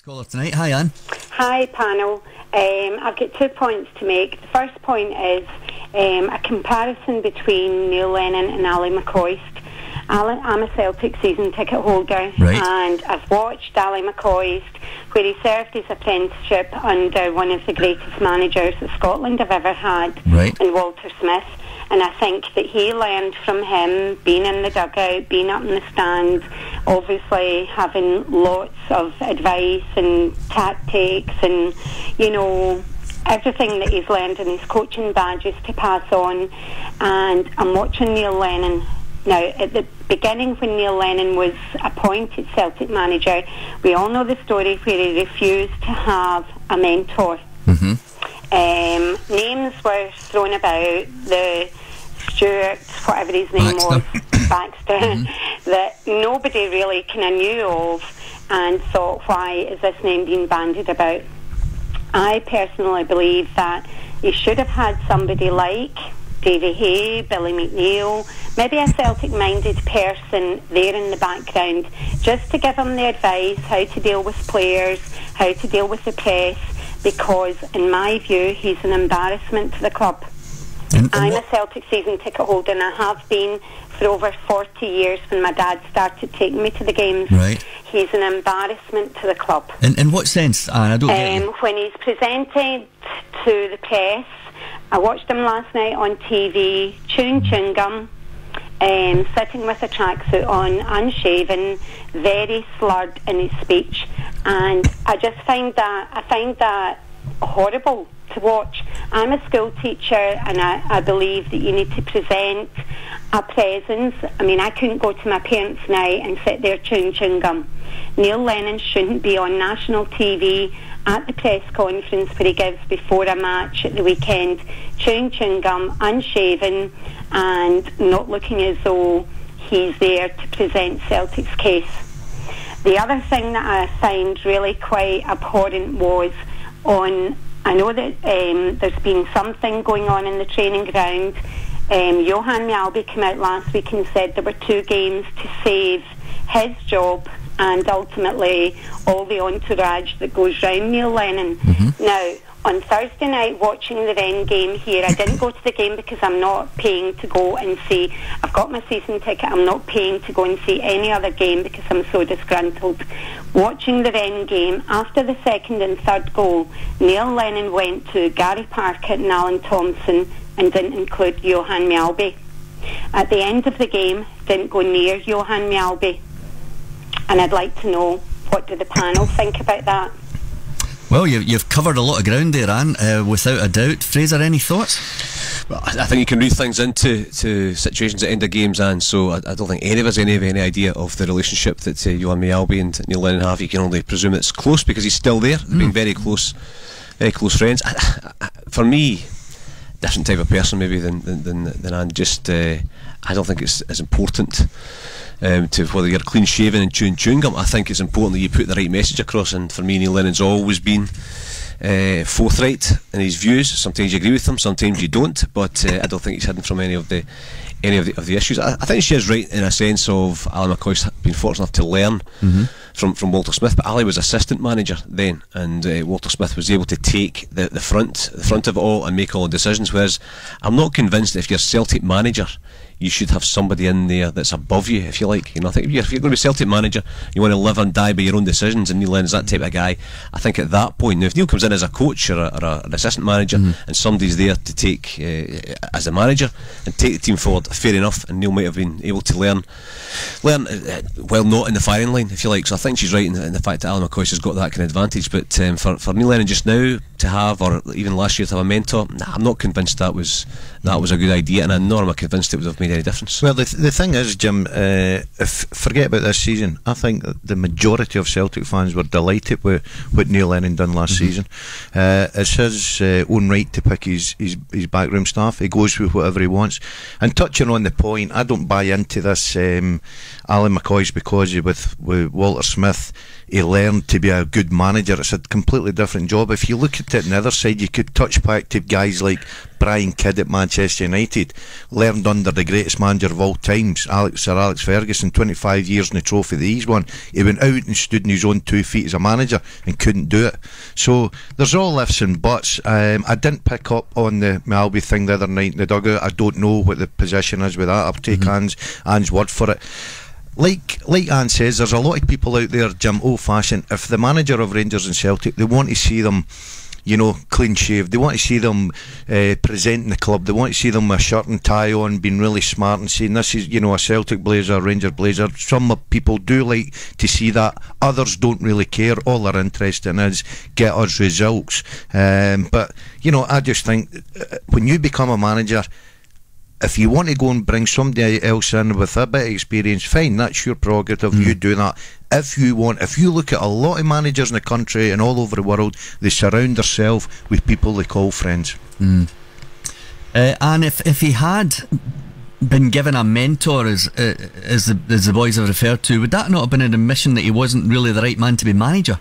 Caller tonight. Hi, Anne. Hi, panel. I've got 2 points to make. The first point is a comparison between Neil Lennon and Ally McCoist. I'm a Celtic season ticket holder, right, and I've watched Ally McCoist, where he served his apprenticeship under one of the greatest managers that Scotland have ever had, right, in Walter Smith. And I think that he learned from him, being in the dugout, being up in the stand, obviously having lots of advice and tactics and, you know, everything that he's learned in his coaching badges to pass on. And I'm watching Neil Lennon. Now, at the beginning, when Neil Lennon was appointed Celtic manager, we all know the story where he refused to have a mentor. Mm-hmm. Names were thrown about, the Stuart, whatever his name was, Baxter, mm-hmm, that nobody really kind of knew of and thought, why is this name being bandied about? I personally believe that he should have had somebody like Davy Hay, Billy McNeil, maybe a Celtic-minded person there in the background, just to give him the advice, how to deal with players, how to deal with the press, because in my view he's an embarrassment to the club. I'm a Celtic season ticket holder, and I have been for over 40 years when my dad started taking me to the games. Right. He's an embarrassment to the club. In what sense? I don't get you. When he's presented to the press, I watched him last night on TV, chewing gum, sitting with a tracksuit on, unshaven, very slurred in his speech, and I find that horrible to watch. I'm a school teacher, and I believe that you need to present a presence. I mean, I couldn't go to my parents' night and sit there chewing gum. Neil Lennon shouldn't be on national TV at the press conference where he gives before a match at the weekend, chewing gum, unshaven, and not looking as though he's there to present Celtic's case. The other thing that I find really quite abhorrent was I know that there's been something going on in the training ground. Johan Mjalby came out last week and said there were 2 games to save his job and ultimately all the entourage that goes round Neil Lennon. Mm-hmm. Now, on Thursday night, watching the Rennes game here, I didn't go to the game because I'm not paying to go and see. I've got my season ticket. I'm not paying to go and see any other game because I'm so disgruntled. Watching the Rennes game, after the second and third goal, Neil Lennon went to Gary Parker and Alan Thompson and didn't include Johan Mjalby. At the end of the game, didn't go near Johan Mjalby. And I'd like to know, what do the panel think about that? Well, you've covered a lot of ground there, Anne, without a doubt. Fraser, any thoughts? Well, I think you can read things into situations at end of games, and so I don't think any of us have any idea of the relationship that Johan Mjalby and Neil Lennon have. You can only presume it's close because he's still there. They've been very close friends. For me, different type of person maybe than Anne. Just I don't think it's as important to whether you're clean shaven and chewing gum. I think it's important that you put the right message across, and for me Neil Lennon's always been forthright in his views. Sometimes you agree with them, sometimes you don't, but I don't think he's hidden from any of the issues. I think she is right in a sense of Ally McCoy's been fortunate enough to learn from Walter Smith, but Ally was assistant manager then, and Walter Smith was able to take the front of it all and make all the decisions, whereas I'm not convinced that if you're Celtic manager you should have somebody in there that's above you, if you like. You know, I think if you're going to be Celtic manager, you want to live and die by your own decisions, and Neil Lennon's that type of guy. I think at that point, now if Neil comes in as a coach or an assistant manager, and somebody's there to take as a manager and take the team forward, fair enough, and Neil might have been able to learn well, not in the firing line, if you like. So I think she's right in the fact that Alan McCoy has got that kind of advantage, but for Neil Lennon just now to have, or even last year to have a mentor, I'm not convinced that was a good idea, and nor am I convinced it would have made any difference. Well, the thing is, Jim, forget about this season. I think the majority of Celtic fans were delighted with what Neil Lennon done last season. It's his own right to pick his backroom staff. He goes with whatever he wants. And touching on the point, I don't buy into this Alan McCoy's because with Walter Smith he learned to be a good manager. It's a completely different job. If you look at it on the other side, you could touch back to guys like Brian Kidd at Manchester United, learned under the greatest manager of all times, Sir Alex Ferguson, 25 years in the trophy that he's won. He went out and stood on his own 2 feet as a manager and couldn't do it. So there's all ifs and buts. I didn't pick up on the Malby thing the other night in the dugout. I don't know what the position is with that. I'll take Anne's word for it. Like Anne says, there's a lot of people out there, Jim, old-fashioned. If the manager of Rangers and Celtic, they want to see them, you know, clean shaved. They want to see them presenting the club. They want to see them with a shirt and tie on, being really smart and saying this is, you know, a Celtic blazer, a Ranger blazer. Some people do like to see that. Others don't really care. All they're interested in is get us results. But, you know, I just think when you become a manager, if you want to go and bring somebody else in with a bit of experience, fine, that's your prerogative, you do that. If you look at a lot of managers in the country and all over the world, they surround themselves with people they call friends. And if he had been given a mentor, as the boys have referred to, would that not have been an admission that he wasn't really the right man to be manager?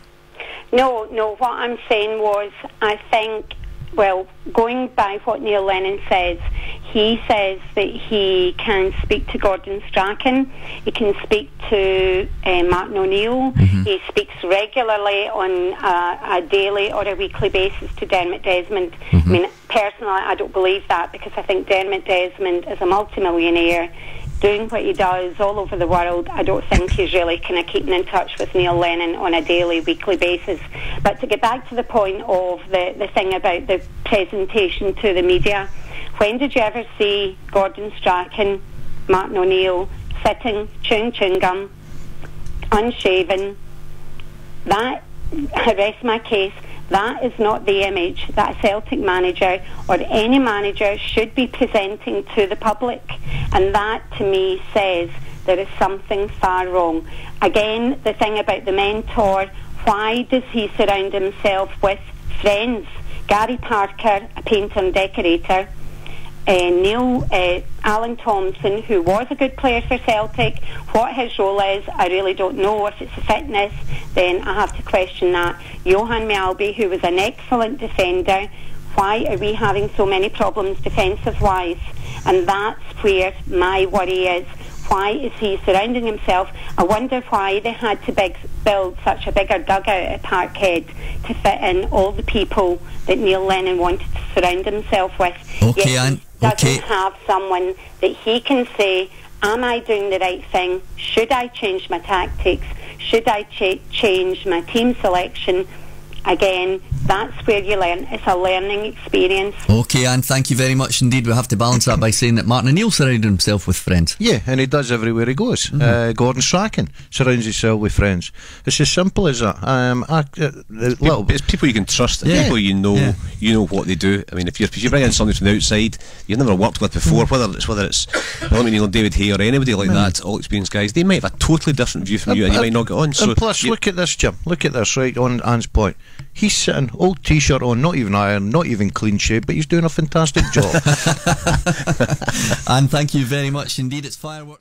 No, what I'm saying was, I think, well, going by what Neil Lennon says, he says that he can speak to Gordon Strachan, he can speak to Martin O'Neill, he speaks regularly on a daily or a weekly basis to Dermot Desmond. I mean, personally, I don't believe that, because I think Dermot Desmond is a multimillionaire doing what he does all over the world. I don't think he's really kind of keeping in touch with Neil Lennon on a daily, weekly basis. But to get back to the point of the thing about the presentation to the media, when did you ever see Gordon Strachan, Martin O'Neill sitting, chewing gum, unshaven? That, I rest my case, that is not the image that a Celtic manager or any manager should be presenting to the public. And that, to me, says there is something far wrong. Again, the thing about the mentor, why does he surround himself with friends? Gary Parker, a painter and decorator, Alan Thompson, who was a good player for Celtic. What his role is, I really don't know. If it's a fitness, then I have to question that. Johan Mjällby, who was an excellent defender. Why are we having so many problems defensive-wise? And that's where my worry is. Why is he surrounding himself? I wonder why they had to build such a bigger dugout at Parkhead to fit in all the people that Neil Lennon wanted to surround himself with. Okay, Yet Anne. He doesn't have someone that he can say, am I doing the right thing? Should I change my tactics? Should I change my team selection? Again, that's where you learn. It's a learning experience. Okay, Anne, thank you very much indeed. We'll have to balance that by saying that Martin O'Neill surrounded himself with friends. Yeah, and he does everywhere he goes. Gordon Strachan surrounds himself with friends. It's as simple as that. It's people you can trust, people you know what they do. I mean, if you bring in somebody from the outside you've never worked with before, whether it's Willamina, David Hay or anybody like that, all experienced guys, they might have a totally different view from you, and you might not get on. So and plus, look at this, Jim. Look at this, right, on Anne's point. He's sitting, old t-shirt on, not even iron, not even clean shaved, but he's doing a fantastic job. And thank you very much indeed. It's Fireworks.